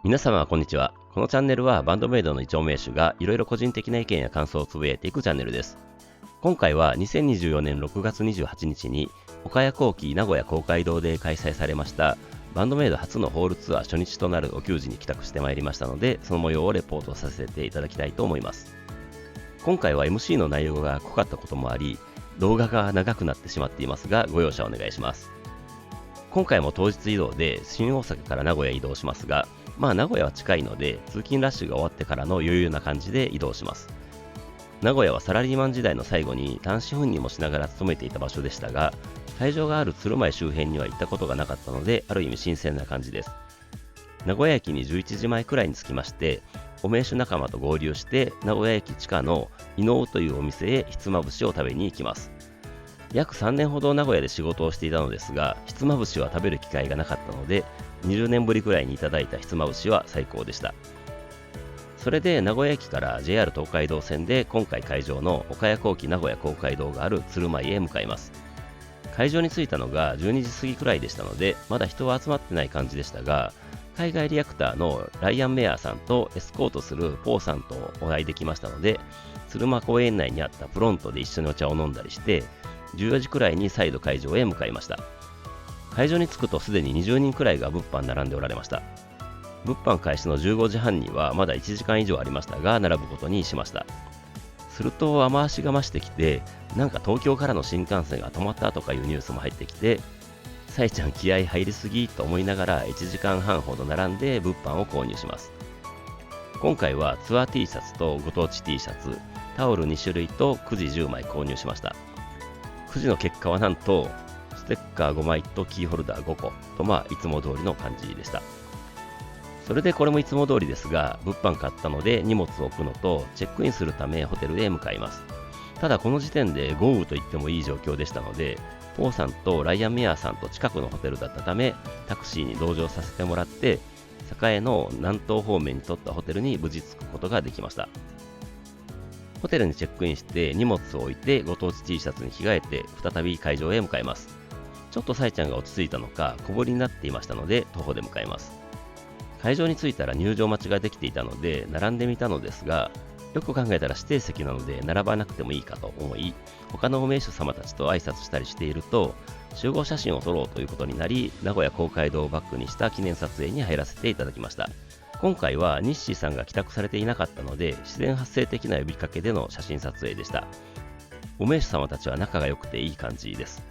皆様こんにちは。このチャンネルはバンドメイドの一丁名手がいろいろ個人的な意見や感想をつぶやいていくチャンネルです。今回は2024年6月28日に岡谷工機名古屋公会堂で開催されましたバンドメイド初のホールツアー初日となるお給仕に帰宅してまいりましたので、その模様をレポートさせていただきたいと思います。今回は MC の内容が濃かったこともあり、動画が長くなってしまっていますが、ご容赦お願いします。今回も当日移動で新大阪から名古屋へ移動しますが、名古屋は近いので通勤ラッシュが終わってからの余裕な感じで移動します。名古屋はサラリーマン時代の最後に単身赴任もしながら勤めていた場所でしたが、会場がある鶴舞周辺には行ったことがなかったので、ある意味新鮮な感じです。名古屋駅に11時前くらいに着きまして、お名手仲間と合流して名古屋駅地下の伊能というお店へひつまぶしを食べに行きます。約3年ほど名古屋で仕事をしていたのですが、ひつまぶしは食べる機会がなかったので、20年ぶりくらいにいただいたひつまぶしは最高でした。それで名古屋駅から JR 東海道線で今回会場の岡谷工機名古屋公会堂がある鶴舞へ向かいます。会場に着いたのが12時過ぎくらいでしたので、まだ人は集まってない感じでしたが、海外リアクターのライアン・メアーさんとエスコートするポーさんとお会いできましたので、鶴舞公園内にあったプロントで一緒にお茶を飲んだりして、14時くらいに再度会場へ向かいました。会場に着くとすでに20人くらいが物販並んでおられました。物販開始の15時半にはまだ1時間以上ありましたが、並ぶことにしました。すると雨足が増してきて、なんか東京からの新幹線が止まったとかいうニュースも入ってきて、さえちゃん気合入りすぎと思いながら1時間半ほど並んで物販を購入します。今回はツアー T シャツとご当地 T シャツ、タオル2種類とくじ10枚購入しました。くじの結果はなんとステッカー5枚とキーホルダー5個といつも通りの感じでした。それでこれもいつも通りですが、物販買ったので荷物を置くのとチェックインするためホテルへ向かいます。ただこの時点で豪雨と言ってもいい状況でしたので、ポーさんとライアン・メアーさんと近くのホテルだったため、タクシーに同乗させてもらって栄の南東方面に取ったホテルに無事着くことができました。ホテルにチェックインして荷物を置いてご当地 T シャツに着替えて再び会場へ向かいます。ちょっとさえちゃんが落ち着いたのか小ぶりになっていましたので徒歩で向かいます。会場に着いたら入場待ちができていたので並んでみたのですが、よく考えたら指定席なので並ばなくてもいいかと思い、他のお名手様たちと挨拶したりしていると、集合写真を撮ろうということになり、名古屋公会堂をバックにした記念撮影に入らせていただきました。今回はニッシーさんが帰宅されていなかったので、自然発生的な呼びかけでの写真撮影でした。お名手様たちは仲が良くていい感じです。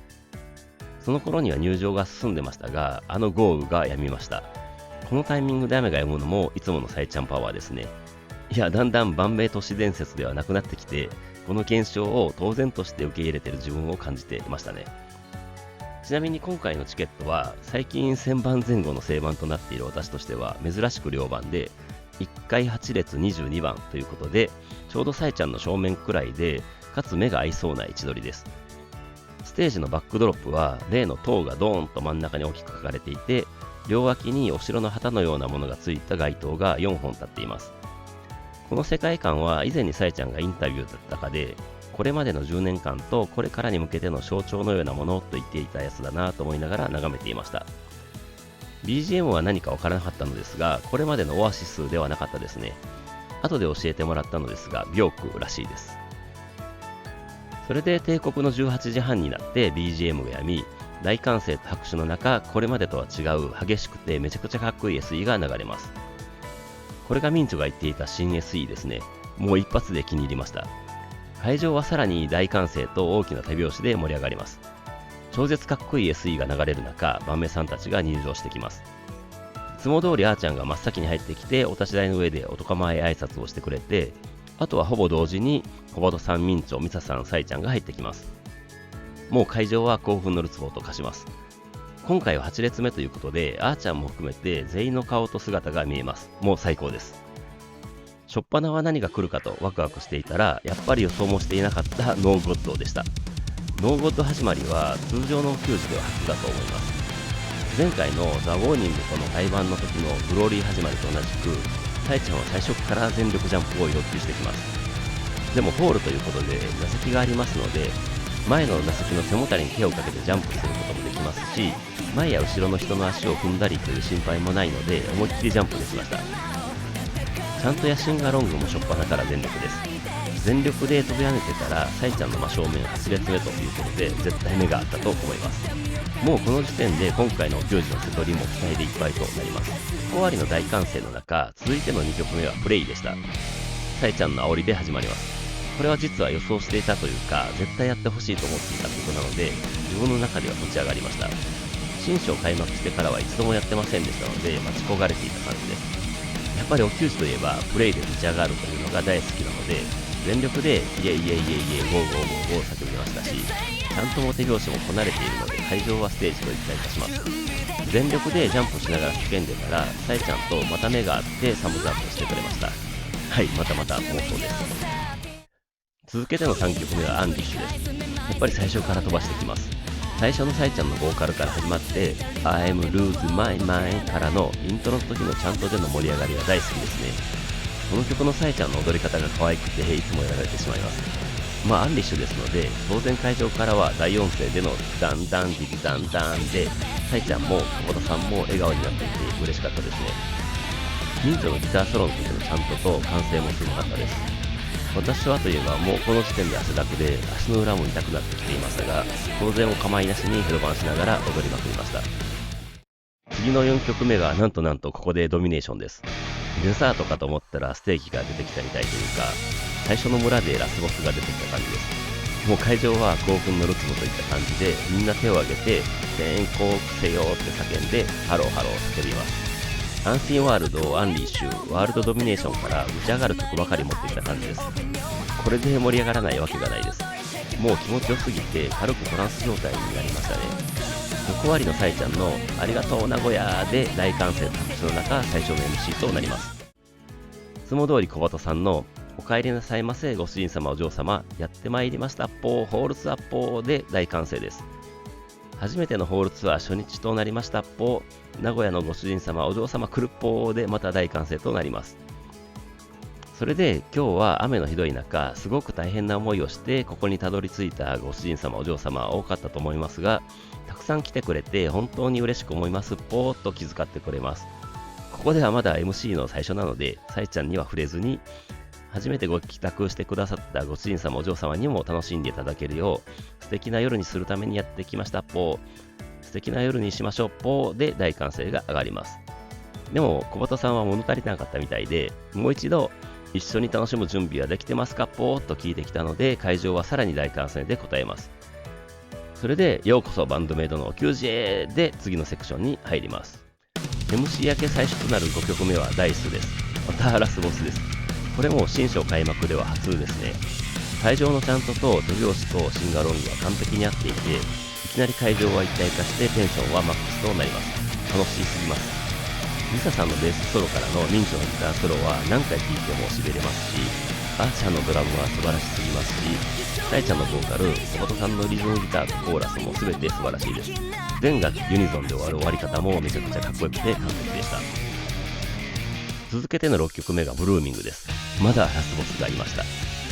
その頃には入場が進んでましたが、あの豪雨が止みました。このタイミングで雨が止むのもいつものさえちゃんパワーですね。いや、だんだん万名都市伝説ではなくなってきて、この現象を当然として受け入れている自分を感じていましたね。ちなみに今回のチケットは最近1000番前後の正番となっている私としては珍しく良番で、1回8列22番ということで、ちょうどさえちゃんの正面くらいで、かつ目が合いそうな位置取りです。ステージのバックドロップは例の塔がドーンと真ん中に大きく書かれていて、両脇にお城の旗のようなものがついた街灯が4本立っています。この世界観は以前にさえちゃんがインタビューだったかで、これまでの10年間とこれからに向けての象徴のようなものと言っていたやつだなと思いながら眺めていました。BGM は何かわからなかったのですが、これまでのオアシスではなかったですね。後で教えてもらったのですが、ビョークらしいです。それで帝国の18時半になって BGM が止み、大歓声と拍手の中、これまでとは違う激しくてめちゃくちゃかっこいい SE が流れます。これがミンチョが言っていた新 SE ですね。もう一発で気に入りました。会場はさらに大歓声と大きな手拍子で盛り上がります。超絶かっこいい SE が流れる中、番目さんたちが入場してきます。いつも通りあーちゃんが真っ先に入ってきて、お立ち台の上でおとまえ挨拶をしてくれて、あとはほぼ同時に小バトさん、ミンチョ、ミサさん、サイちゃんが入ってきます。もう会場は興奮のるつぼと化します。今回は8列目ということで、あーちゃんも含めて全員の顔と姿が見えます。もう最高です。しょっぱなは何が来るかとワクワクしていたら、やっぱり予想もしていなかったノーゴッドでした。ノーゴッド始まりは通常の球児では初だと思います。前回のザ・ウォーニングとの対バンの時のグローリー始まりと同じく、サイちゃんは最初から全力ジャンプを要求してきます。でもホールということで座席がありますので、前の打席の背もたれに手をかけてジャンプすることもできますし、前や後ろの人の足を踏んだりという心配もないので、思いっきりジャンプできました。ちゃんとやシンガロングも初っ端から全力です。全力で飛び跳ねてたら、サイちゃんの真正面8列目ということで、絶対目があったと思います。もうこの時点で今回のお球児の瀬取りも期待でいっぱいとなります。小割の大歓声の中、続いての2曲目はプレイでした。サイちゃんの煽りで始まります。これは実は予想していたというか、絶対やってほしいと思っていた曲なので、自分の中では立ち上がりました。新章開幕してからは一度もやってませんでしたので、待ち焦がれていた感じです。やっぱりお球児といえば、プレイで立ち上がるというのが大好きなので、全力でイエイイエイイエイイエイゴーゴーゴーゴー叫びましたし、ちゃんとも手拍子もこなれているので、会場はステージと一体化します。全力でジャンプしながら叫んでたら、サイちゃんとまた目があってサムズアップしてくれました。はい、またまた妄想です。続けての3曲目はアンディッシュです。やっぱり最初から飛ばしてきます。最初のサイちゃんのボーカルから始まって I'm lose my mind からのイントロの時のちゃんとでの盛り上がりが大好きですね。この曲のサイちゃんの踊り方が可愛くていつもやられてしまいます。まあアンディッシュですので、当然会場からは大音声でのダンダンディディダンダンで、サイちゃんも久保田さんも笑顔になっていて嬉しかったですね。民女のギターソロの時のちゃんとと歓声もすごかったです。私はといえばもうこの時点で汗だくで足の裏も痛くなってきていましたが、当然お構いなしにヘドバンしながら踊りまくりました。次の4曲目がなんとここでドミネーションです。デザートかと思ったらステーキが出てきたみたいというか、最初の村でラスボスが出てきた感じです。もう会場は興奮のるつぼといった感じで、みんな手を挙げて全国せよって叫んでハローハロー叫びます。アンシンワールド、アンリッシュ、ワールドドミネーションから打ち上がる曲ばかり持ってきた感じです。これで盛り上がらないわけがないです。もう気持ちよすぎて軽くトランス状態になりましたね。横割りのサイちゃんのありがとう名古屋で大歓声と拍手の中、最初の MC となります。いつも通り小鳩さんのお帰りなさいませご主人様お嬢様やってまいりましたっぽーホールツアッポーで大歓声です。初めてのホールツアー初日となりましたっぽー名古屋のご主人様お嬢様来るっぽーでまた大歓声となります。それで今日は雨のひどい中、すごく大変な思いをしてここにたどり着いたご主人様お嬢様は多かったと思いますが、たくさん来てくれて本当に嬉しく思いますっぽーっと気遣ってくれます。ここではまだ MC の最初なので、サイちゃんには触れずに、初めてご帰宅してくださったご主人様お嬢様にも楽しんでいただけるよう、素敵な夜にするためにやってきましたっぽー、素敵な夜にしましょうっぽーで大歓声が上がります。でも小鳩さんは物足りなかったみたいで、もう一度一緒に楽しむ準備はできてますかっぽーと聞いてきたので、会場はさらに大歓声で答えます。それでようこそバンドメイドのお給仕へで次のセクションに入ります。MC 明け最初となる5曲目はダイスです。またラスボスです。これも新章開幕では初ですね。会場のちゃんとと手拍子とシンガロングは完璧に合っていて、いきなり会場は一体化してテンションはマックスとなります。楽しすぎます。リサさんのベースソロからの民女のギターソロは何回聴いてもしびれますし、アーチャーのドラムは素晴らしすぎますし、サイちゃんのボーカル、小鳩さんのリズムギターとコーラスも全て素晴らしいです。全楽ユニゾンで終わる終わり方もめちゃくちゃかっこよくて完璧でした。続けての6曲目がブルーミングです。まだラスボスがいました。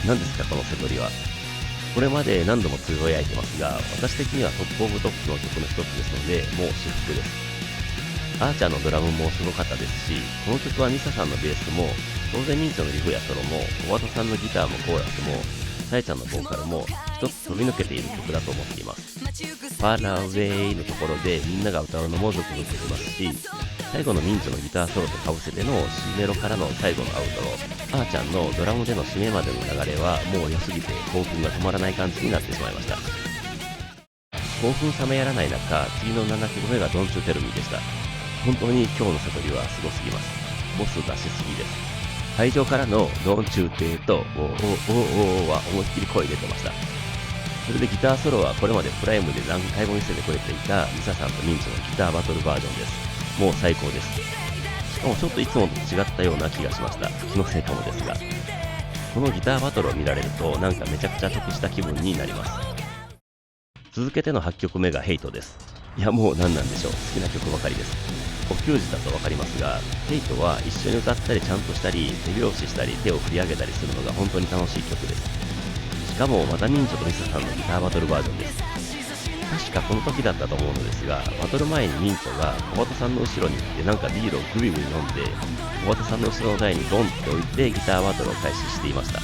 何ですかこのセトリは。これまで何度もつぶやいてますが、私的にはトップオブトップの曲の一つですので、もう至福です。アーチャーのドラムもすごかったですし、この曲はミサさんのベースも、当然ミンチョのリフやソロも、小鳩さんのギターもコーラスも、サイちゃんのボーカルも一つ飛び抜けている曲だと思っています。パーラーウェイのところでみんなが歌うのもゾクゾクしますし、最後のミンチョのギターソロとかぶせての C メロからの最後のアウトロ、アーちゃんのドラムでの締めまでの流れはもう良すぎて興奮が止まらない感じになってしまいました。興奮冷めやらない中、次の7曲目がドンチューテルミでした。本当に今日のセトリはすごすぎます。ボス出しすぎです。会場からのドンチューテーとオーは思いっきり声出てました。それでギターソロはこれまでプライムで何回も見せてくれていたミサさんとミンチのギターバトルバージョンです。もう最高です。しかもちょっといつもと違ったような気がしました。気のせいかもですが。このギターバトルを見られるとなんかめちゃくちゃ得した気分になります。続けての8曲目がヘイトです。いやもう何なんでしょう。好きな曲ばかりです。お給仕だとわかりますが、ヘイトは一緒に歌ったりちゃんとしたり、手拍子したり手を振り上げたりするのが本当に楽しい曲です。しがもまたミンチョとミサさんのギターバトルバージョンです。確かこの時だったと思うのですが、バトル前にミンチョが小鳩さんの後ろに行ってなんかビールをグビグビ飲んで、小鳩さんの後ろの台にドンって置いてギターバトルを開始していました。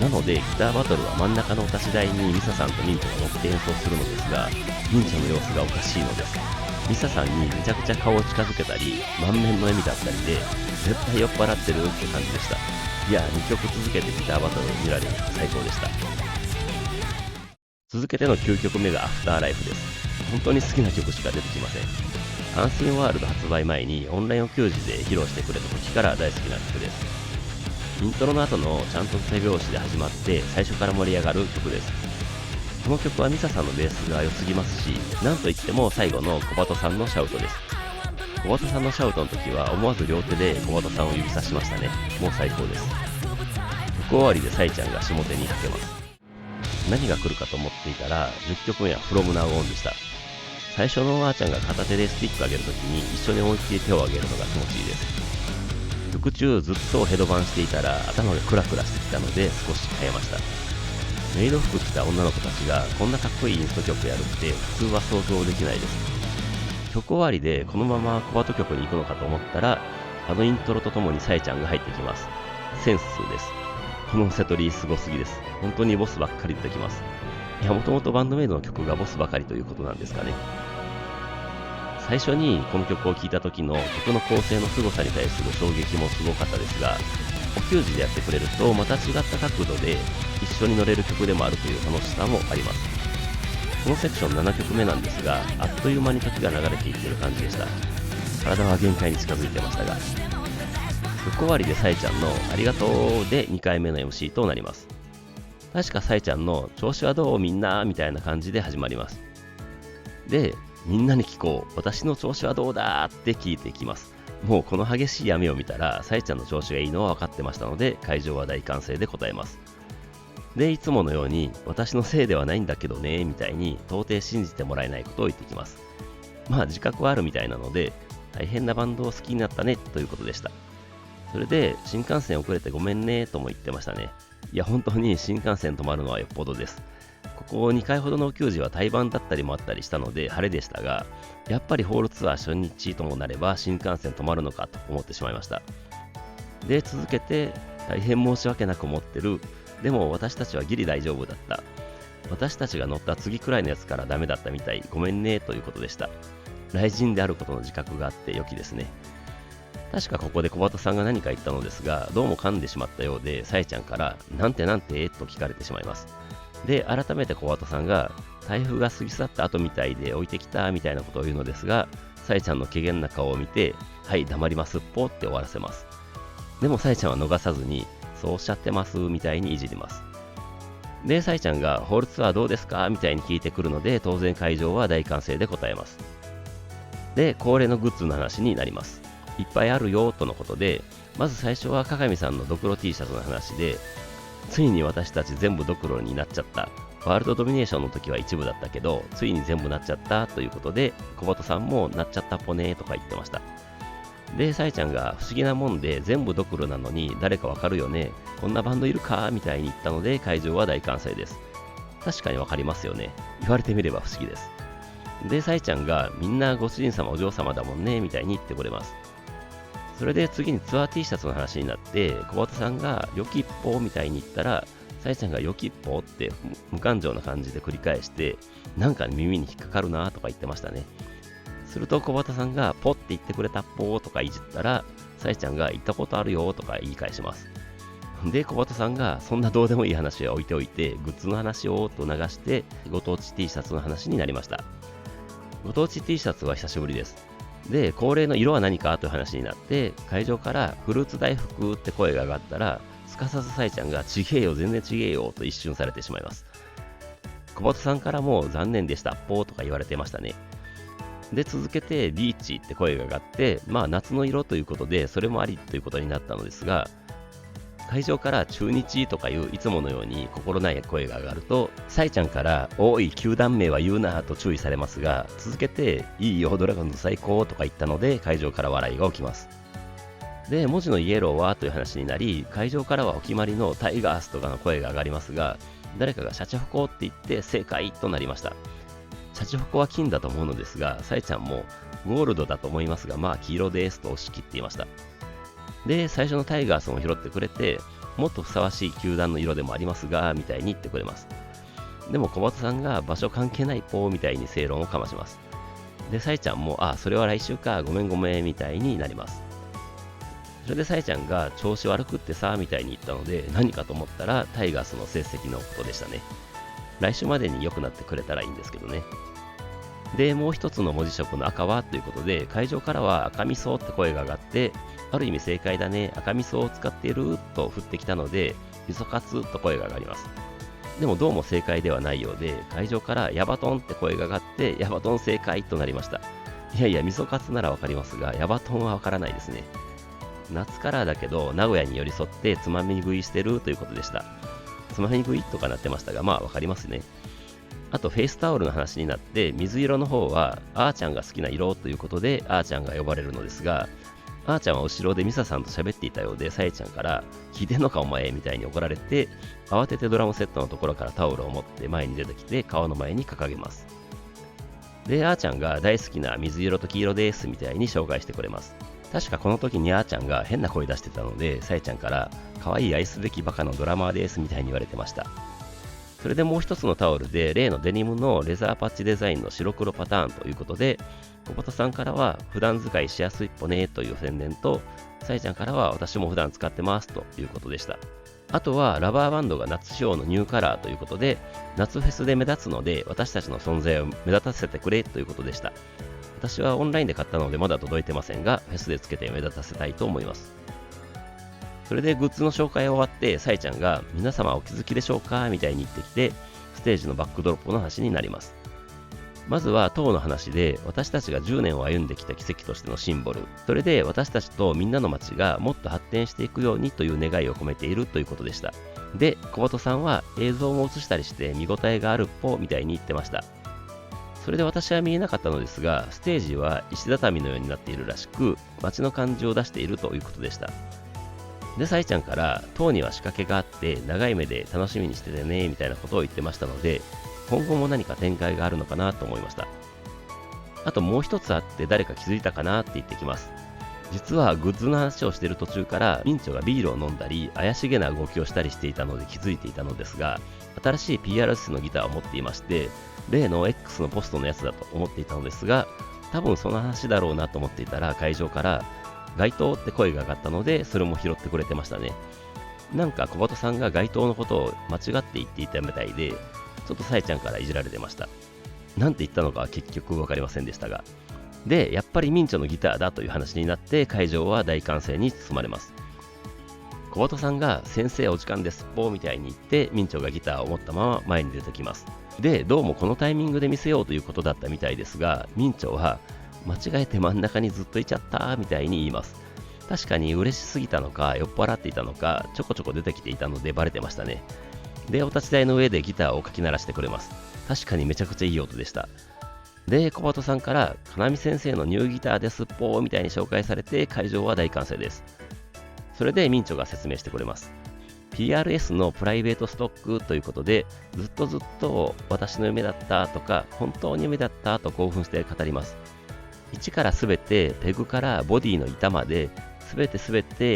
なのでギターバトルは真ん中のお立ち台にミサさんとミンチョが乗って演奏するのですが、ミンチョの様子がおかしいのです。ミサさんにめちゃくちゃ顔を近づけたり、満面の笑みだったりで、絶対酔っ払ってるって感じでした。いや、2曲続けてギターバトルを見られる最高でした。続けての9曲目がアフターライフです。本当に好きな曲しか出てきません。アンシンワールド発売前にオンラインお給仕で披露してくれた時から大好きな曲です。イントロの後のちゃんと手拍子で始まって最初から盛り上がる曲です。この曲はミサさんのベースが良すぎますし、なんといっても最後の小鳩さんのシャウトです。小鳩さんのシャウトの時は思わず両手で小鳩さんを指さしましたね。もう最高です。曲終わりでサイちゃんが下手にかけます。何が来るかと思っていたら10曲目は From Now On でした。最初のあーちゃんが片手でスティック上げるときに一緒に思いっきり手を上げるのが気持ちいいです。曲中ずっとヘドバンしていたら頭がクラクラしてきたので少し変えました。メイド服着た女の子たちがこんなかっこいいインスト曲やるって普通は想像できないです。曲終わりでこのまま小鳩曲に行くのかと思ったら、あのイントロとともにサイちゃんが入ってきます。センスです。このセトリーすごすぎです。本当にボスばっかり出てきます。いや、もともとバンドメイドの曲がボスばかりということなんですかね。最初にこの曲を聴いた時の曲の構成の凄さに対する衝撃もすごかったですが、お給仕でやってくれるとまた違った角度で一緒に乗れる曲でもあるという楽しさもあります。このセクション7曲目なんですが、あっという間に時が流れていってる感じでした。体は限界に近づいてましたが、曲終わりでサイちゃんのありがとうで2回目の MC となります。確かサイちゃんの調子はどうみんなみたいな感じで始まります。で、みんなに聞こう、私の調子はどうだって聞いてきます。もうこの激しい雨を見たらサイちゃんの調子がいいのは分かってましたので、会場は大歓声で答えます。で、いつものように私のせいではないんだけどねみたいに到底信じてもらえないことを言ってきます。まあ自覚はあるみたいなので、大変なバンドを好きになったねということでした。それで新幹線遅れてごめんねとも言ってましたね。いや本当に新幹線止まるのはよっぽどです。ここ2回ほどのお給仕は対バンだったりもあったりしたので晴れでしたが、やっぱりホールツアー初日ともなれば新幹線止まるのかと思ってしまいました。で、続けて大変申し訳なく思ってる。でも私たちはギリ大丈夫だった。私たちが乗った次くらいのやつからダメだったみたい。ごめんねということでした。雷神であることの自覚があって良きですね。確かここで小鳩さんが何か言ったのですが、どうも噛んでしまったようで、さえちゃんからなんてなんてと聞かれてしまいます。で、改めて小鳩さんが台風が過ぎ去った後みたいで置いてきたみたいなことを言うのですが、さえちゃんの怪げな顔を見て、はい黙りますっぽって終わらせます。でもさえちゃんは逃さずに、そうおっしゃってますみたいにいじります。で、さえちゃんがホールツアーどうですかみたいに聞いてくるので、当然会場は大歓声で答えます。で、恒例のグッズの話になります。いっぱいあるよとのことで、まず最初は鏡さんのドクロ T シャツの話で、ついに私たち全部ドクロになっちゃった。ワールドドミネーションの時は一部だったけど、ついに全部なっちゃったということで、小鳩さんもなっちゃったっぽねとか言ってました。で、さえちゃんが不思議なもんで全部ドクロなのに誰かわかるよね。こんなバンドいるかみたいに言ったので会場は大歓声です。確かにわかりますよね。言われてみれば不思議です。で、さえちゃんがみんなご主人様お嬢様だもんねみたいに言ってくれます。それで次にツアー T シャツの話になって、小鳩さんがよきっぽみたいに言ったら、さえちゃんがよきっぽって無感情な感じで繰り返して、なんか耳に引っかかるなとか言ってましたね。すると小鳩さんがポって言ってくれたっぽとかいじったら、さえちゃんが言ったことあるよとか言い返します。で、小鳩さんがそんなどうでもいい話は置いておいて、グッズの話をと流して、ご当地 T シャツの話になりました。ご当地 T シャツは久しぶりです。で、恒例の色は何かという話になって、会場からフルーツ大福って声が上がったら、すかさずさえちゃんがちげえよ、全然ちげえよと一瞬されてしまいます。小鳩さんからも残念でしたっぽーとか言われてましたね。で、続けてビーチって声が上がって、まあ夏の色ということで、それもありということになったのですが、会場から中日とかいういつものように心ない声が上がると、サイちゃんからおい球団名は言うなと注意されますが、続けていいよドラゴンズ最高とか言ったので会場から笑いが起きます。で、文字のイエローはという話になり、会場からはお決まりのタイガースとかの声が上がりますが、誰かがシャチホコって言って正解となりました。シャチホコは金だと思うのですが、サイちゃんもゴールドだと思いますが、まあ黄色ですと押し切っていました。で、最初のタイガースも拾ってくれて、もっとふさわしい球団の色でもありますが、みたいに言ってくれます。でも小畑さんが場所関係ないポーみたいに正論をかまします。で、サイちゃんも、それは来週か、ごめんごめんみたいになります。それでサイちゃんが調子悪くってさ、みたいに言ったので、何かと思ったらタイガースの成績のことでしたね。来週までに良くなってくれたらいいんですけどね。で、もう一つの文字色の赤はということで、会場からは赤味噌って声が上がって、ある意味正解だね、赤味噌を使っていると振ってきたので、味噌カツと声が上がります。でもどうも正解ではないようで、会場からヤバトンって声が上がって、ヤバトン正解となりました。いやいや、味噌カツならわかりますが、ヤバトンはわからないですね。夏カラーだけど、名古屋に寄り添ってつまみ食いしてるということでした。つまみ食いとかなってましたが、まあわかりますね。あとフェイスタオルの話になって、水色の方はあーちゃんが好きな色ということであーちゃんが呼ばれるのですが、あーちゃんは後ろでミサさんと喋っていたようで、さえちゃんから聞いてんのかお前みたいに怒られて、慌ててドラムセットのところからタオルを持って前に出てきて顔の前に掲げます。で、あーちゃんが大好きな水色と黄色ですみたいに紹介してくれます。確かこの時にあーちゃんが変な声出してたので、さえちゃんから可愛い愛すべきバカのドラマーですみたいに言われてました。それでもう一つのタオルで例のデニムのレザーパッチデザインの白黒パターンということで、小畑さんからは普段使いしやすいっぽねという宣伝と、さえちゃんからは私も普段使ってますということでした。あとはラバーバンドが夏仕様のニューカラーということで、夏フェスで目立つので私たちの存在を目立たせてくれということでした。私はオンラインで買ったのでまだ届いてませんが、フェスでつけて目立たせたいと思います。それでグッズの紹介終わって、サイちゃんが皆様お気づきでしょうかみたいに言ってきて、ステージのバックドロップの話になります。まずは塔の話で、私たちが10年を歩んできた奇跡としてのシンボル、それで私たちとみんなの街がもっと発展していくようにという願いを込めているということでした。で、小畑さんは映像も映したりして見応えがあるっぽみたいに言ってました。それで私は見えなかったのですが、ステージは石畳のようになっているらしく、街の感じを出しているということでした。で、サイちゃんから、塔には仕掛けがあって、長い目で楽しみにしててね、みたいなことを言ってましたので、今後も何か展開があるのかなと思いました。あともう一つあって誰か気づいたかなって言ってきます。実はグッズの話をしている途中から、ミンチョがビールを飲んだり、怪しげな動きをしたりしていたので気づいていたのですが、新しい PRS のギターを持っていまして、例の X のポストのやつだと思っていたのですが、多分その話だろうなと思っていたら、会場から、街灯って声が上がったので、それも拾ってくれてましたね。なんか小畑さんが街灯のことを間違って言っていたみたいで、ちょっとサイちゃんからいじられてました。なんて言ったのかは結局分かりませんでしたが。で、やっぱりミンチョのギターだという話になって、会場は大歓声に包まれます。小畑さんが先生お時間ですっぽーみたいに言って、ミンチョがギターを持ったまま前に出てきます。で、どうもこのタイミングで見せようということだったみたいですが、ミンチョは間違えて真ん中にずっといちゃったみたいに言います。確かに嬉しすぎたのか酔っ払っていたのかちょこちょこ出てきていたのでバレてましたね。で、お立ち台の上でギターをかき鳴らしてくれます。確かにめちゃくちゃいい音でした。で、小畑さんからかなみ先生のニューギターですっぽーみたいに紹介されて、会場は大歓声です。それでミンチョが説明してくれます。PRS のプライベートストックということで、ずっと私の夢だったとか本当に夢だったと興奮して語ります。一からすべてペグからボディの板まですべて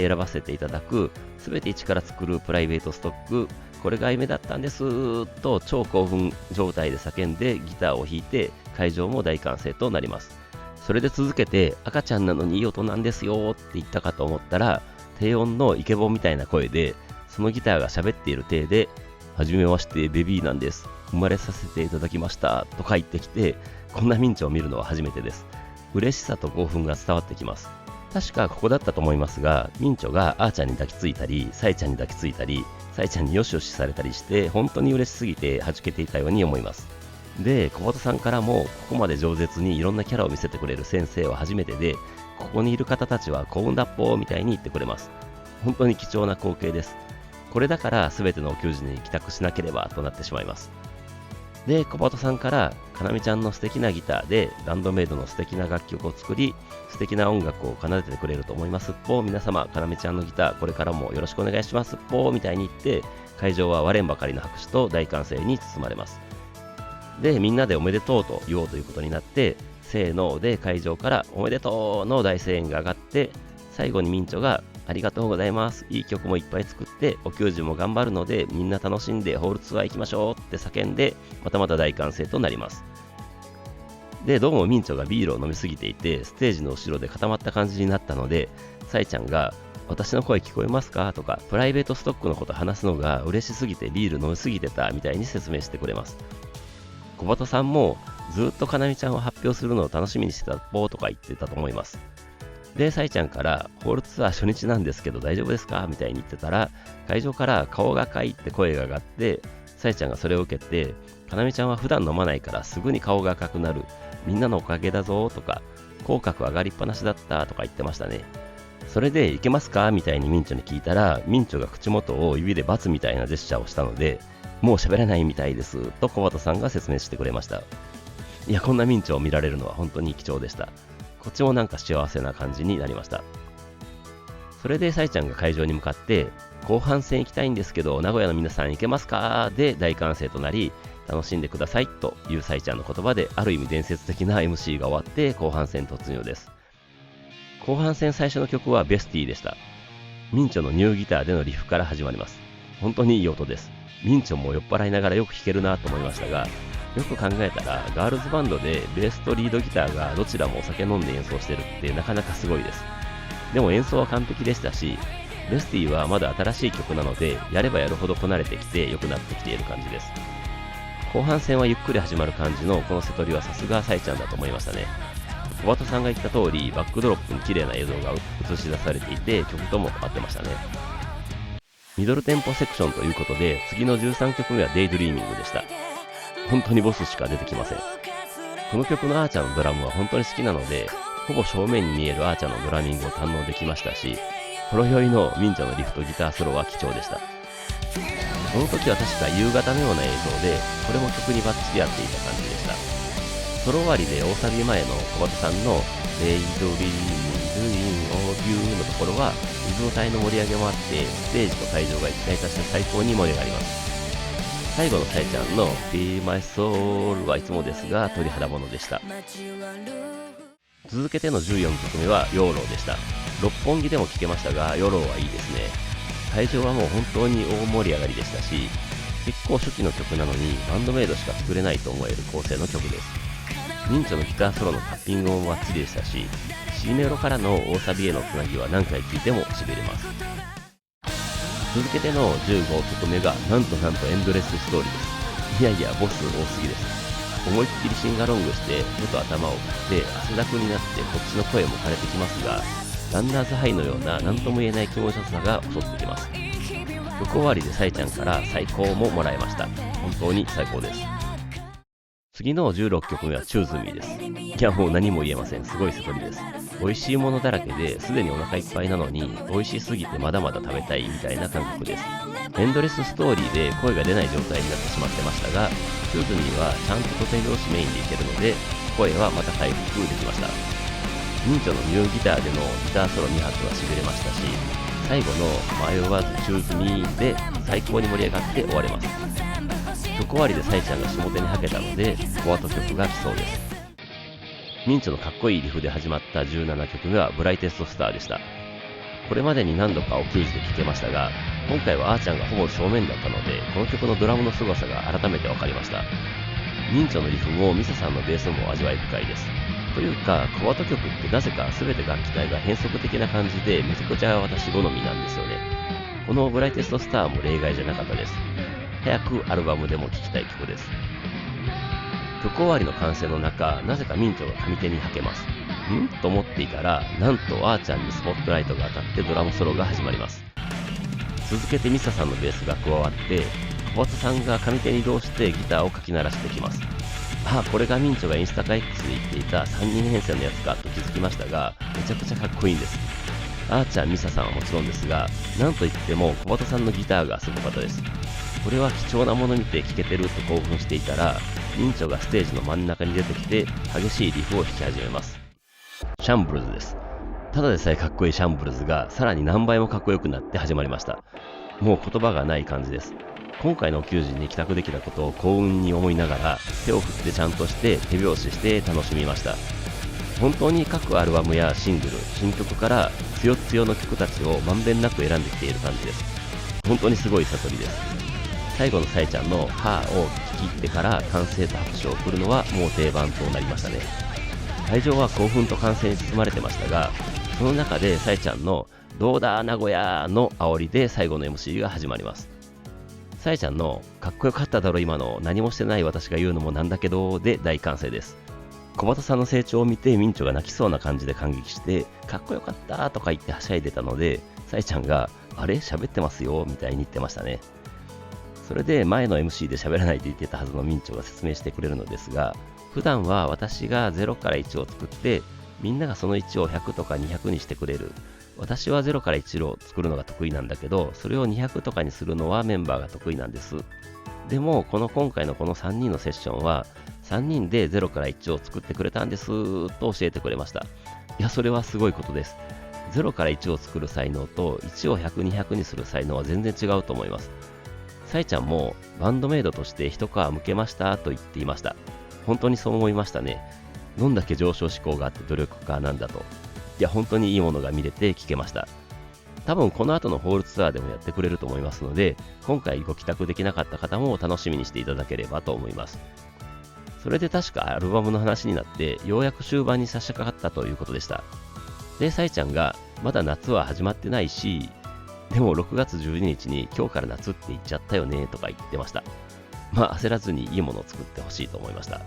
選ばせていただく、すべて一から作るプライベートストック、これが夢だったんですと超興奮状態で叫んでギターを弾いて、会場も大歓声となります。それで続けて、赤ちゃんなのにいい音なんですよって言ったかと思ったら、低音のイケボみたいな声で、そのギターが喋っている体で、はじめましてベビーなんです、生まれさせていただきましたとか言ってきて、こんなミンチを見るのは初めてです。嬉しさと興奮が伝わってきます。確かここだったと思いますが、ミンチョがあーちゃんに抱きついたり、サイちゃんに抱きついたり、サイちゃんによしよしされたりして、本当に嬉しすぎて弾けていたように思います。で、小畑さんからも、ここまで饒舌にいろんなキャラを見せてくれる先生は初めてで、ここにいる方たちは幸運だっぽーみたいに言ってくれます。本当に貴重な光景です。これだから全てのお給仕に帰宅しなければとなってしまいます。で、小鳩さんから、かなみちゃんの素敵なギターでバンドメイドの素敵な楽曲を作り、素敵な音楽を奏でてくれると思いますっぽー。皆様、かなみちゃんのギター、これからもよろしくお願いしますっぽーみたいに言って、会場は割れんばかりの拍手と大歓声に包まれます。で、みんなでおめでとうと言おうということになって、せーので会場からおめでとうの大声援が上がって、最後にミンチョがありがとうございます。いい曲もいっぱい作って、お給仕も頑張るので、みんな楽しんでホールツアー行きましょうって叫んで、またまた大歓声となります。で、どうもミンチョがビールを飲みすぎていて、ステージの後ろで固まった感じになったので、サイちゃんが、私の声聞こえますかとか、プライベートストックのこと話すのが嬉しすぎてビール飲みすぎてたみたいに説明してくれます。小鳩さんも、ずっとかなみちゃんを発表するのを楽しみにしてたっぽーとか言ってたと思います。で、サイちゃんから、ホールツアー初日なんですけど大丈夫ですかみたいに言ってたら、会場から顔が赤いって声が上がって、サイちゃんがそれを受けて、かなみちゃんは普段飲まないからすぐに顔が赤くなる。みんなのおかげだぞとか、口角上がりっぱなしだったとか言ってましたね。それで、いけますかみたいにミンチョに聞いたら、ミンチョが口元を指でバツみたいなジェスチャーをしたので、もう喋れないみたいですと小鳩さんが説明してくれました。いや、こんなミンチョを見られるのは本当に貴重でした。こっちもなんか幸せな感じになりました。それでサイちゃんが会場に向かって、後半戦行きたいんですけど、名古屋の皆さん行けますかで大歓声となり、楽しんでくださいというサイちゃんの言葉で、ある意味伝説的な MC が終わって後半戦突入です。後半戦最初の曲はベスティでした。ミンチョのニューギターでのリフから始まります。本当にいい音です。ミンチョも酔っ払いながらよく弾けるなと思いましたが、よく考えたらガールズバンドでベースとリードギターがどちらもお酒飲んで演奏してるってなかなかすごいです。でも演奏は完璧でしたし、ベスティはまだ新しい曲なので、やればやるほどこなれてきて良くなってきている感じです。後半戦はゆっくり始まる感じのこの瀬取りはさすがサイちゃんだと思いましたね。小鳩さんが言った通り、バックドロップに綺麗な映像が映し出されていて、曲とも合ってましたね。ミドルテンポセクションということで、次の13曲目はデイドリーミングでした。本当にボスしか出てきません。この曲のアーチャーのドラムは本当に好きなので、ほぼ正面に見えるアーチャーのドラミングを堪能できましたし、ほろ酔いのミンチョのリフとギターソロは貴重でした。この時は確か夕方のような映像で、これも曲にバッチリ合っていた感じでした。ソロ終わりで大サビ前の小鳩さんのデイドリーミングインオービューのところは、リズム隊の盛り上げもあって、ステージと会場が一体化して最高に盛り上がります。最後のサイちゃんの Be My Soul はいつもですが鳥肌ものでした。続けての14曲目はヨーローでした。六本木でも聴けましたが、ヨーローはいいですね。会場はもう本当に大盛り上がりでしたし、結構初期の曲なのにバンドメイドしか作れないと思える構成の曲です。ミンチョのギターソロのタッピングもバッチリでしたし、C メロからの大サビへのつなぎは何回聴いても痺れます。続けての15曲目がなんとエンドレスストーリーです。いやいや、ボス多すぎです。思いっきりシンガロングして手と頭を振って汗だくになってこっちの声も枯れてきますが、ランナーズハイのような何とも言えない気持ちよさが襲ってきます。曲終わりでサイちゃんから最高ももらいました。本当に最高です。次の16曲目はチューズミーです。いや、もう何も言えません。すごいセトリです。美味しいものだらけですでにお腹いっぱいなのに美味しすぎてまだまだ食べたいみたいな感覚です。エンドレスストーリーで声が出ない状態になってしまってましたが、チューズミーはちゃんと手拍子メインでいけるので声はまた回復できました。ミンチョのニューギターでのギターソロ2発は痺れましたし、最後の迷わずチューズミーで最高に盛り上がって終われます。曲終わりでサイちゃんが下手にはけたので、コアと曲が来そうです。ミンチョのかっこいいリフで始まった17曲目はブライテストスターでした。これまでに何度かお給仕で聴けましたが、今回はあーちゃんがほぼ正面だったので、この曲のドラムの凄さが改めて分かりました。ミンチョのリフもミサさんのベースも味わい深いです。というか、コアと曲ってなぜか全て楽器体が変則的な感じでめちゃくちゃ私好みなんですよね。このブライテストスターも例外じゃなかったです。早くアルバムでも聴きたい曲です。曲終わりの歓声の中、なぜかミンチョが上手にはけます。と思っていたら、なんとあーちゃんにスポットライトが当たってドラムソロが始まります。続けてミサさんのベースが加わって、小松さんが上手に移動してギターをかき鳴らしてきます。あ、これがミンチョがインスタカ X で言っていた3人編成のやつかと気づきましたが、めちゃくちゃかっこいいんです。あーちゃん、ミサさんはもちろんですが、なんといっても小松さんのギターがすごかったです。これは貴重なもの見て聴けてると興奮していたら、ミンチョがステージの真ん中に出てきて激しいリフを弾き始めます。シャンブルズです。ただでさえかっこいいシャンブルズがさらに何倍もかっこよくなって始まりました。もう言葉がない感じです。今回の給仕に帰宅できたことを幸運に思いながら、手を振ってちゃんとして手拍子して楽しみました。本当に各アルバムやシングル、新曲からつよつよの曲たちをまんべんなく選んできている感じです。本当にすごい悟りです。最後のサイちゃんのハーを聞き入ってから歓声と拍手を送るのはもう定番となりましたね。会場は興奮と歓声に包まれてましたが、その中でサイちゃんのどうだ名古屋の煽りで最後の MC が始まります。サイちゃんのかっこよかっただろ今の何もしてない私が言うのもなんだけどで大歓声です。小畑さんの成長を見てミンチョが泣きそうな感じで感激してかっこよかったとか言ってはしゃいでたので、サイちゃんがあれ喋ってますよみたいに言ってましたね。それで前の MC で喋らないと言ってたはずのミンチョが説明してくれるのですが、普段は私が0から1を作ってみんながその1を100とか200にしてくれる。私は0から1を作るのが得意なんだけど、それを200とかにするのはメンバーが得意なんです。でも今回のこの3人のセッションは3人で0から1を作ってくれたんですと教えてくれました。いや、それはすごいことです。0から1を作る才能と1を100、200にする才能は全然違うと思います。サイちゃんもバンドメイドとして一皮むけましたと言っていました。本当にそう思いましたね。どんだけ上昇志向があって努力家なんだと。いや、本当にいいものが見れて聞けました。多分この後のホールツアーでもやってくれると思いますので、今回ご帰宅できなかった方も楽しみにしていただければと思います。それで確かアルバムの話になって、ようやく終盤に差し掛かったということでした。で、サイちゃんが、まだ夏は始まってないし、でも6月12日に今日から夏って言っちゃったよねとか言ってました。まあ焦らずにいいものを作ってほしいと思いました。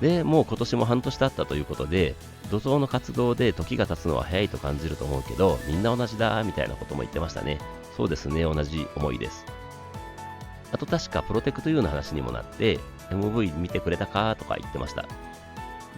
で、もう今年も半年経ったということで、怒涛の活動で時が経つのは早いと感じると思うけど、みんな同じだみたいなことも言ってましたね。そうですね、同じ思いです。あと確かプロテクト U の話にもなって、MV 見てくれたかとか言ってました。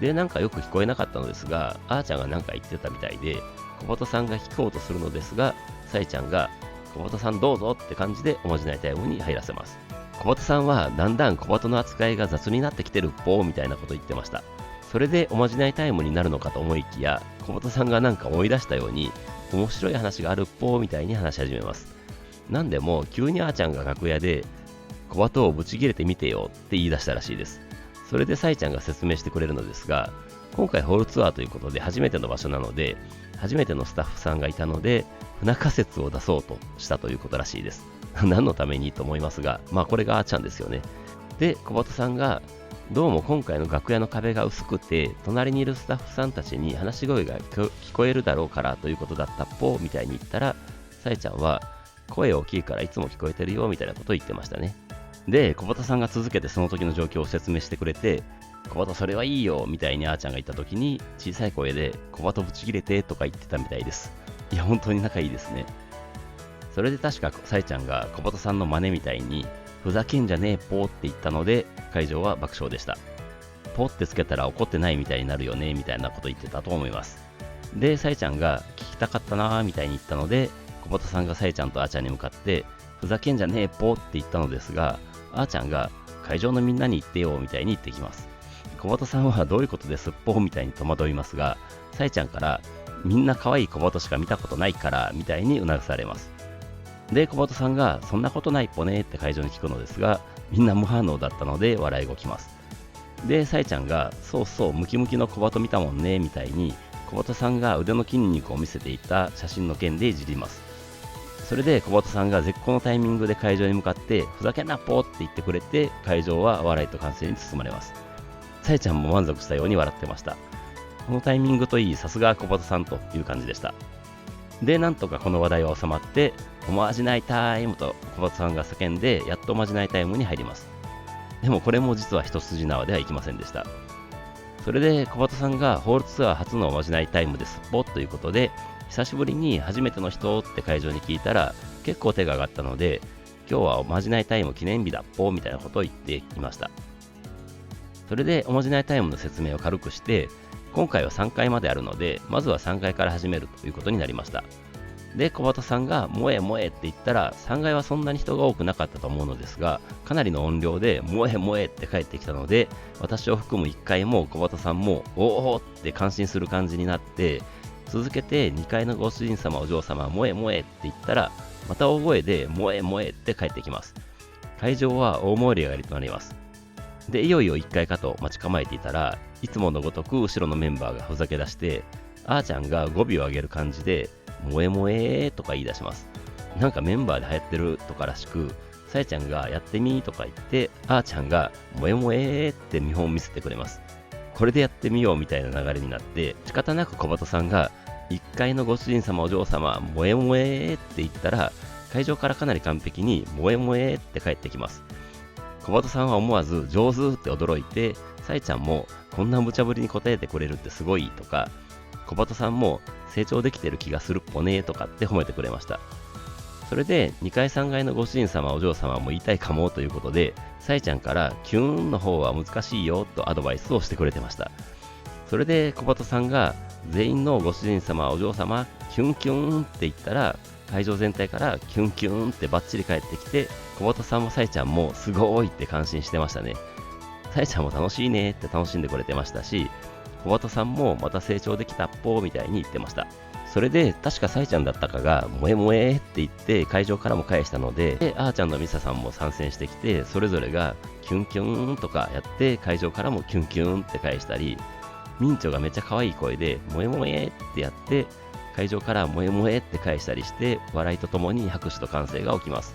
で、なんかよく聞こえなかったのですが、あーちゃんがなんか言ってたみたいで、小畑さんが聞こうとするのですが、さいちゃんが、小畑さんどうぞって感じでおまじないタイムに入らせます。小畑さんはだんだん小畑の扱いが雑になってきてるっぽーみたいなこと言ってました。それでおまじないタイムになるのかと思いきや、小畑さんがなんか思い出したように、面白い話があるっぽーみたいに話し始めます。なんでも、急にあーちゃんが楽屋で、小畑をブチ切れてみてよって言い出したらしいです。それでサイちゃんが説明してくれるのですが、今回ホールツアーということで初めての場所なので、初めてのスタッフさんがいたので、不仲仮説を出そうとしたということらしいです。何のためにと思いますが、まあこれがあーちゃんですよね。で、小畑さんが、どうも今回の楽屋の壁が薄くて、隣にいるスタッフさんたちに話し声が聞こえるだろうからということだったっぽみたいに言ったら、サイちゃんは、声大きいからいつも聞こえてるよみたいなことを言ってましたね。で、小畑さんが続けてその時の状況を説明してくれて、小畑それはいいよみたいにあーちゃんが言った時に小さい声で小畑ぶち切れてとか言ってたみたいです。いや、本当に仲いいですね。それで確かサイちゃんが小畑さんの真似みたいにふざけんじゃねえポーって言ったので会場は爆笑でした。ポってつけたら怒ってないみたいになるよねみたいなこと言ってたと思います。で、サイちゃんが聞きたかったなーみたいに言ったので小畑さんがサイちゃんとあーちゃんに向かってふざけんじゃねえポって言ったのですが、あーちゃんが会場のみんなに言ってよみたいに言ってきます。小畑さんはどういうことですっぽーみたいに戸惑いますが、サイちゃんからみんな可愛い小畑しか見たことないからみたいに促されます。で、小畑さんがそんなことないっぽねって会場に聞くのですが、みんな無反応だったので笑いが起きます。で、サイちゃんがそうそうムキムキの小畑見たもんねみたいに小畑さんが腕の筋肉を見せていた写真の件でいじります。それで小畑さんが絶好のタイミングで会場に向かってふざけんなぽーって言ってくれて会場は笑いと歓声に包まれます。さえちゃんも満足したように笑ってました。このタイミングといいさすが小畑さんという感じでした。で、なんとかこの話題は収まっておまじないタイムと小畑さんが叫んでやっとおまじないタイムに入ります。でもこれも実は一筋縄ではいきませんでした。それで小畑さんがホールツアー初のおまじないタイムですっぽということで、久しぶりに初めての人って会場に聞いたら結構手が上がったので、今日はおまじないタイム記念日だっぽみたいなことを言っていました。それでおまじないタイムの説明を軽くして、今回は3回まであるのでまずは3回から始めるということになりました。で、小鳩さんが萌え萌えって言ったら、3階はそんなに人が多くなかったと思うのですが、かなりの音量で萌え萌えって帰ってきたので、私を含む1階も小鳩さんもおおって感心する感じになって、続けて2階のご主人様お嬢様萌え萌えって言ったら、また大声で萌え萌えって帰ってきます。会場は大盛り上がりとなります。で、いよいよ1階かと待ち構えていたら、いつものごとく後ろのメンバーがふざけ出して、あーちゃんが語尾を上げる感じで、萌え萌えとか言い出します。なんかメンバーで流行ってるとからしく、さやちゃんがやってみーとか言って、あーちゃんが萌え萌えって見本を見せてくれます。これでやってみようみたいな流れになって、仕方なく小鳩さんが、1階のご主人様お嬢様、萌え萌えって言ったら、会場からかなり完璧に萌え萌えって帰ってきます。小鳩さんは思わず上手って驚いて、さえちゃんもこんな無茶ぶりに答えてくれるってすごいとか、小鳩さんも成長できてる気がするっぽねとかって褒めてくれました。それで2階3階のご主人様お嬢様も言いたいかもということで、さえちゃんからキューンの方は難しいよとアドバイスをしてくれてました。それで小鳩さんが全員のご主人様お嬢様キュンキュンって言ったら、会場全体からキュンキュンってバッチリ帰ってきて、小鳩さんもさえちゃんもすごいって感心してましたね。さえちゃんも楽しいねって楽しんでくれてましたし、小鳩さんもまた成長できたっぽーみたいに言ってました。それで確かさえちゃんだったかが萌え萌えって言って会場からも返したので、あーちゃんのミサさんも参戦してきて、それぞれがキュンキュンとかやって会場からもキュンキュンって返したり、ミンチョがめっちゃ可愛い声で萌え萌えってやって会場から萌え萌えって返したりして、笑いとともに拍手と歓声が起きます。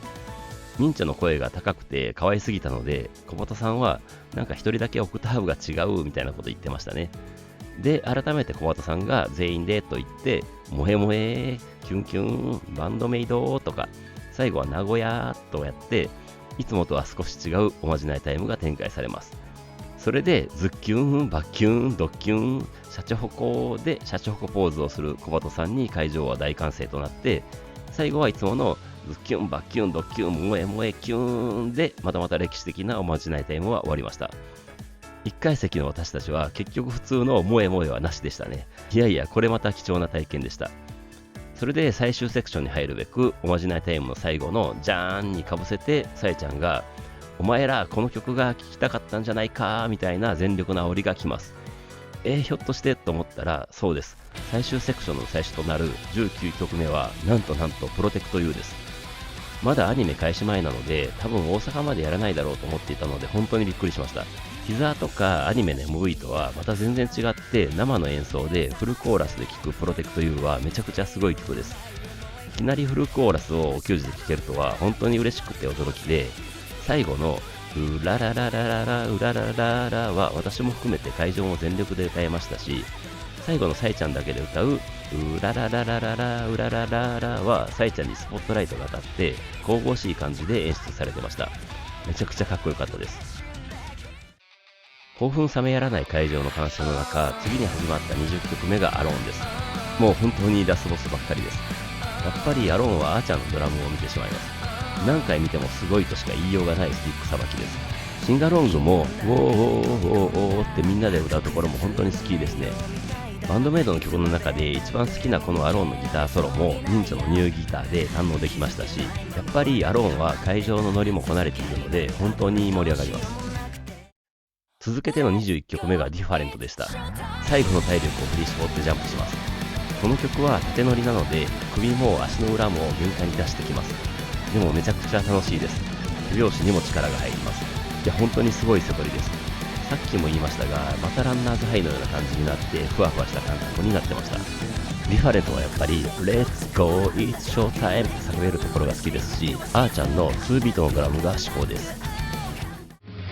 ミンチョの声が高くて可愛すぎたので、小鳩さんはなんか一人だけオクターブが違うみたいなこと言ってましたね。で、改めて小鳩さんが全員でと言って、萌え萌え、キュンキュン、バンドメイドとか、最後は名古屋とやって、いつもとは少し違うおまじないタイムが展開されます。それで、ズッキュン、バッキュン、ドッキュン、シャチホコでシャチホコポーズをする小鳩さんに会場は大歓声となって、最後はいつものズッキュン、バッキュン、ドッキュン、萌え萌え、キュンで、またまた歴史的なおまじないタイムは終わりました。1階席の私たちは結局普通の萌え萌えはなしでしたね。いやいや、これまた貴重な体験でした。それで最終セクションに入るべく、おまじないタイムの最後のジャーンにかぶせて、さえちゃんが、お前らこの曲が聴きたかったんじゃないかみたいな全力な煽りが来ます。ひょっとしてと思ったら、そうです。最終セクションの最初となる19曲目は、なんとプロテクト U です。まだアニメ開始前なので、多分大阪までやらないだろうと思っていたので、本当にびっくりしました。ティザーとかアニメの MV とはまた全然違って、生の演奏でフルコーラスで聴くプロテクト U はめちゃくちゃすごい曲です。いきなりフルコーラスをお給仕で聴けるとは本当に嬉しくて驚きで、最後のうららららららうららららは私も含めて会場も全力で歌えましたし、最後のさえちゃんだけで歌ううららららららうららららはさえちゃんにスポットライトが当たって神々しい感じで演出されてました。めちゃくちゃかっこよかったです。興奮冷めやらない会場の歓声の中、次に始まった20曲目がアローンです。もう本当にラスボスばっかりです。やっぱりアローンはあーちゃんのドラムを見てしまいます。何回見てもすごいとしか言いようがないスティックさばきです。シンガロングもウォーウォーウォーウォーってみんなで歌うところも本当に好きですね。バンドメイドの曲の中で一番好きなこのアローンのギターソロもミンチョのニューギターで堪能できましたし、やっぱりアローンは会場のノリもこなれているので本当に盛り上がります。続けての21曲目がディファレントでした。最後の体力を振り絞ってジャンプします。この曲は縦乗りなので首も足の裏も限界に出してきます。でもめちゃくちゃ楽しいです。手拍子にも力が入ります。いや本当にすごいセトリです。さっきも言いましたが、またランナーズハイのような感じになってふわふわした感覚になってました。ディファレントはやっぱり Let's go it's show time って叫べるところが好きですし、あーちゃんの2ビートのドラムが至高です。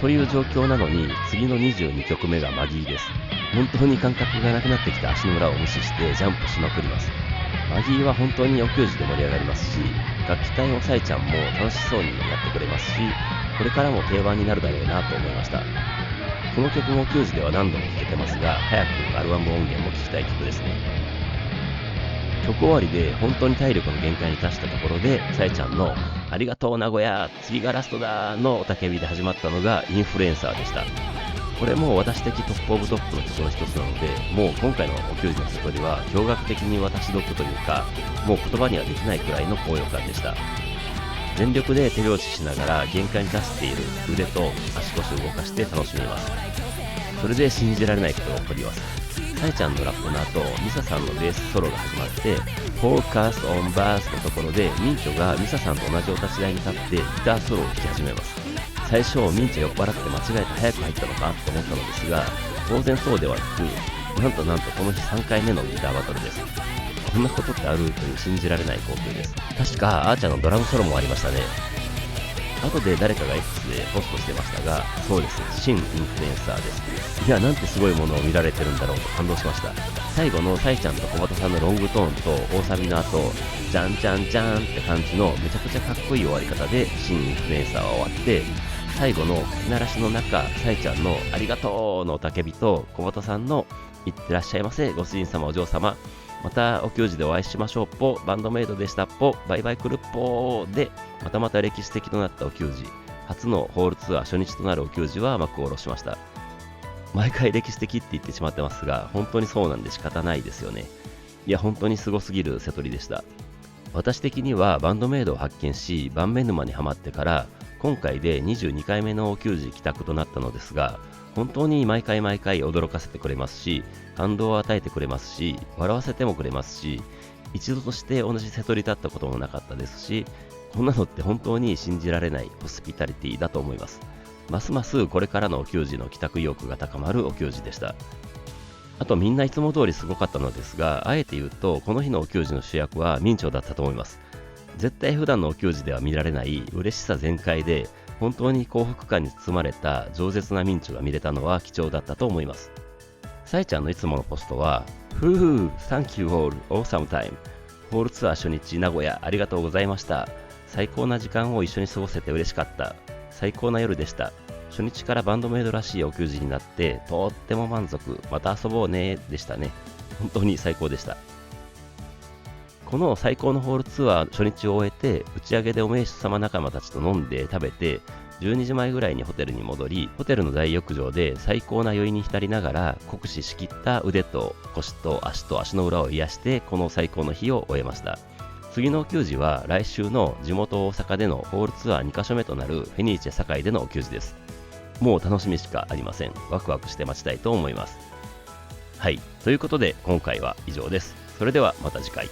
という状況なのに次の22曲目がマギーです。本当に感覚がなくなってきた足の裏を無視してジャンプしまくります。マギーは本当にお給仕で盛り上がりますし、楽器隊のサイちゃんも楽しそうにやってくれますし、これからも定番になるだろうなと思いました。この曲もお給仕では何度も聴けてますが、早くアルバム音源も聴きたい曲ですね。曲終わりで本当に体力の限界に達したところで、さえちゃんのありがとう名古屋、次がラストだの雄たけびで始まったのがインフルエンサーでした。ここれも私的トップオブトップの曲の一つなので、もう今回のお給仕の瀬戸りは驚愕的に私ドップというか、もう言葉にはできないくらいの高揚感でした。全力で手拍子しながら限界に達している腕と足腰を動かして楽しみます。それで信じられないことが起こります。サイちゃんのラップの後、ミサさんのベースソロが始まって、フォーカスオンバースのところでミンチョがミサさんと同じお立ち台に立ってギターソロを弾き始めます。最初ミンチョ酔っ払って間違えて早く入ったのかと思ったのですが、当然そうではなく、なんとこの日3回目のギターバトルです。こんなことってあるという信じられない光景です。確かアーチャーのドラムソロもありましたね。後で誰かが X でポストしてましたが、そうです、新インフルエンサーです。いや、なんてすごいものを見られてるんだろうと感動しました。最後のサイちゃんと小畑さんのロングトーンと大サビの後、じゃんじゃんじゃんって感じのめちゃくちゃかっこいい終わり方で新インフルエンサーは終わって、最後の吹き鳴らしの中、サイちゃんのありがとうの雄たけびと小畑さんのいってらっしゃいませご主人様お嬢様、またお給仕でお会いしましょうぽ、バンドメイドでしたっぽ、バイバイクルッポーで、また歴史的となったお給仕、初のホールツアー初日となるお給仕は幕を下ろしました。毎回歴史的って言ってしまってますが、本当にそうなんで仕方ないですよね。いや、本当にすごすぎる瀬戸りでした。私的にはバンドメイドを発見し、バンメ沼にはまってから、今回で22回目のお給仕帰宅となったのですが、本当に毎回驚かせてくれますし、感動を与えてくれますし、笑わせてもくれますし、一度として同じ瀬戸りだったこともなかったですし、こんなのって本当に信じられないホスピタリティだと思います。ますますこれからのお給仕の帰宅意欲が高まるお給仕でした。あとみんないつも通りすごかったのですが、あえて言うとこの日のお給仕の主役は明朝だったと思います。絶対普段のお給仕では見られない嬉しさ全開で、本当に幸福感に包まれた饒舌な明朝が見れたのは貴重だったと思います。サイちゃんのいつものポストは、ふう、Thank you all, awesome time。ホールツアー初日名古屋ありがとうございました。最高な時間を一緒に過ごせて嬉しかった。最高な夜でした。初日からバンドメイドらしいお給仕になってとっても満足。また遊ぼうねでしたね。本当に最高でした。この最高のホールツアー初日を終えて、打ち上げでお名手様仲間たちと飲んで食べて、12時前ぐらいにホテルに戻り、ホテルの大浴場で最高な酔いに浸りながら酷使しきった腕と腰と足と足の裏を癒して、この最高の日を終えました。次のお給仕は来週の地元大阪でのホールツアー2カ所目となるフェニーチェ堺でのお給仕です。もう楽しみしかありません。ワクワクして待ちたいと思います。はい、ということで今回は以上です。それではまた次回。